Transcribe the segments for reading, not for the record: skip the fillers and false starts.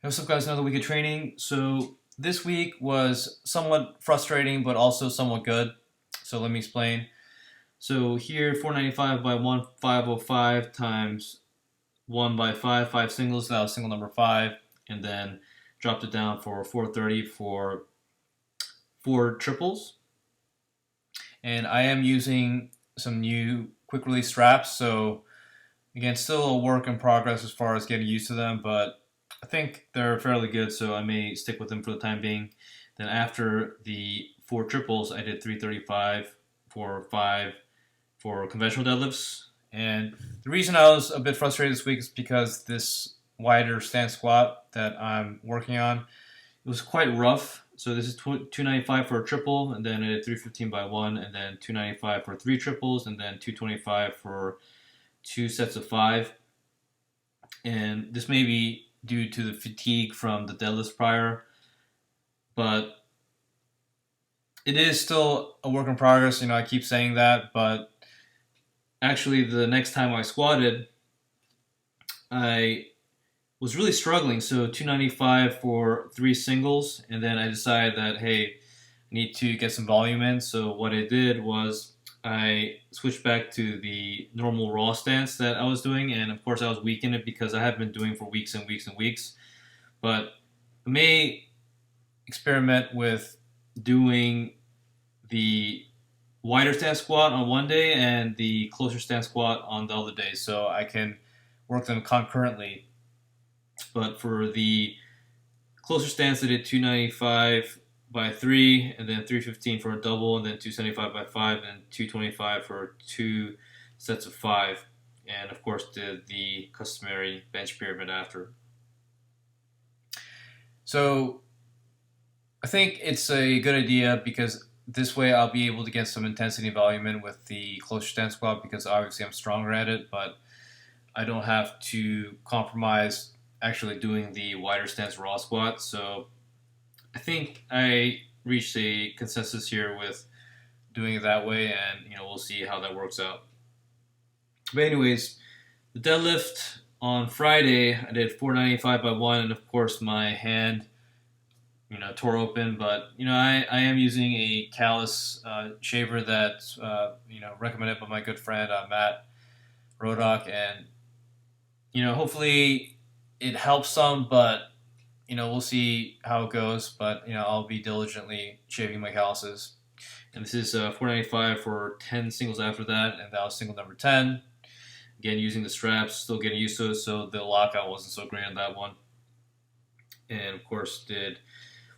Hey, what's up, guys? Another week of training. So this week was somewhat frustrating, but also somewhat good. So let me explain. So here, 495 by 1505 times 1 by 5, 5 singles. That was single number 5. And then dropped it down for 430 for 4 triples. And I am using some new quick release straps. So again, still a work in progress as far as getting used to them, but I think they're fairly good, so I may stick with them for the time being. Then after the 4 triples, I did 335 for 5 for conventional deadlifts. And the reason I was a bit frustrated this week is because this wider stance squat that I'm working on, it was quite rough. So this is 295 for a triple, and then I did 315 by 1, and then 295 for 3 triples, and then 225 for 2 sets of 5. And this may be due to the fatigue from the deadlifts prior, but it is still a work in progress. I keep saying that, but actually, the next time I squatted, I was really struggling. So 295 for 3 singles, and then I decided that, hey, I need to get some volume in. So what I did was I switched back to the normal raw stance that I was doing, and of course I was weak in it because I have been doing for weeks and weeks and weeks. But I may experiment with doing the wider stance squat on one day and the closer stance squat on the other day, so I can work them concurrently. But for the closer stance, I did 295 by 3, and then 315 for a double, and then 275 by 5, and 225 for 2 sets of 5. And of course, did the customary bench pyramid after. So I think it's a good idea because this way I'll be able to get some intensity and volume in with the closer stance squat because obviously I'm stronger at it, but I don't have to compromise actually doing the wider stance raw squat. So I think I reached a consensus here with doing it that way, and we'll see how that works out. But anyways, the deadlift on Friday I did 495 by 1, and of course my hand tore open. But I am using a callus shaver that's recommended by my good friend Matt Rodock, and hopefully it helps some, but we'll see how it goes. But I'll be diligently shaving my calluses. And this is 495 for 10 singles after that, and that was single number 10. Again, using the straps, still getting used to it, so the lockout wasn't so great on that one. And of course, did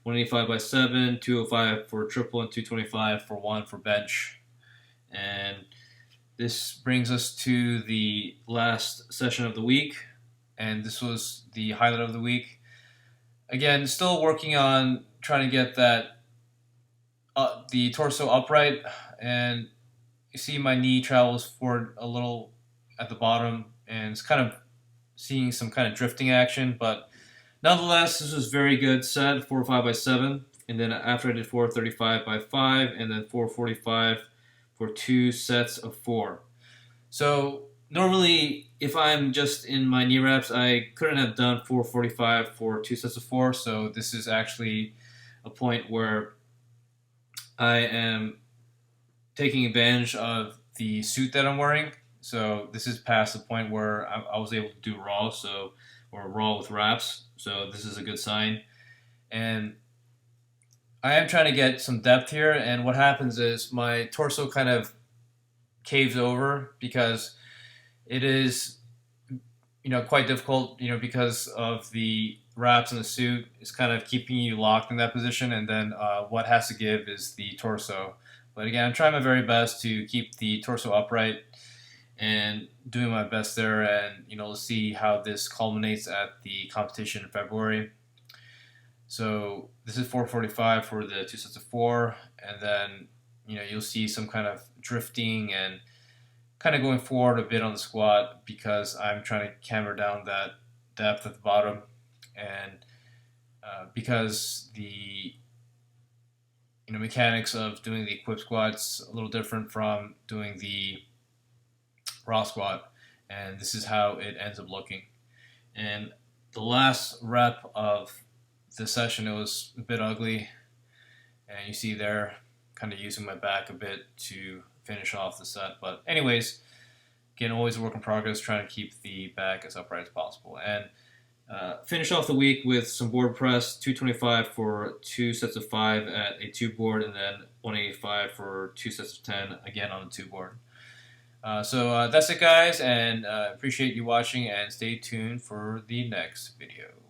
185 by 7, 205 for triple, and 225 for 1 for bench. And this brings us to the last session of the week, and this was the highlight of the week. Again, still working on trying to get that the torso upright, and you see my knee travels forward a little at the bottom, and it's kind of seeing some kind of drifting action, but nonetheless, this was very good set, 405 by 7, and then after I did 435 by 5, and then 445 for 2 sets of 4. So normally, if I'm just in my knee reps, I couldn't have done 445 for 2 sets of 4, so this is actually a point where I am taking advantage of the suit that I'm wearing. So this is past the point where I was able to do raw, or raw with wraps. So this is a good sign. And I am trying to get some depth here. And what happens is my torso kind of caves over because it is, quite difficult, because of the wraps and the suit is kind of keeping you locked in that position. And then what has to give is the torso. But again, I'm trying my very best to keep the torso upright and doing my best there, and we'll see how this culminates at the competition in February. So this is 445 for the 2 sets of 4, and then you'll see some kind of drifting and kind of going forward a bit on the squat because I'm trying to hammer down that depth at the bottom, and because the mechanics of doing the equip squats a little different from doing the raw squat, and this is how it ends up looking. And the last rep of the session, it was a bit ugly, and you see there, kind of using my back a bit to finish off the set. But anyways, again, always a work in progress, trying to keep the back as upright as possible. And finish off the week with some board press, 225 for 2 sets of 5 at a 2 board, and then 185 for 2 sets of 10, again on a 2 board. So that's it, guys, and appreciate you watching, and stay tuned for the next video.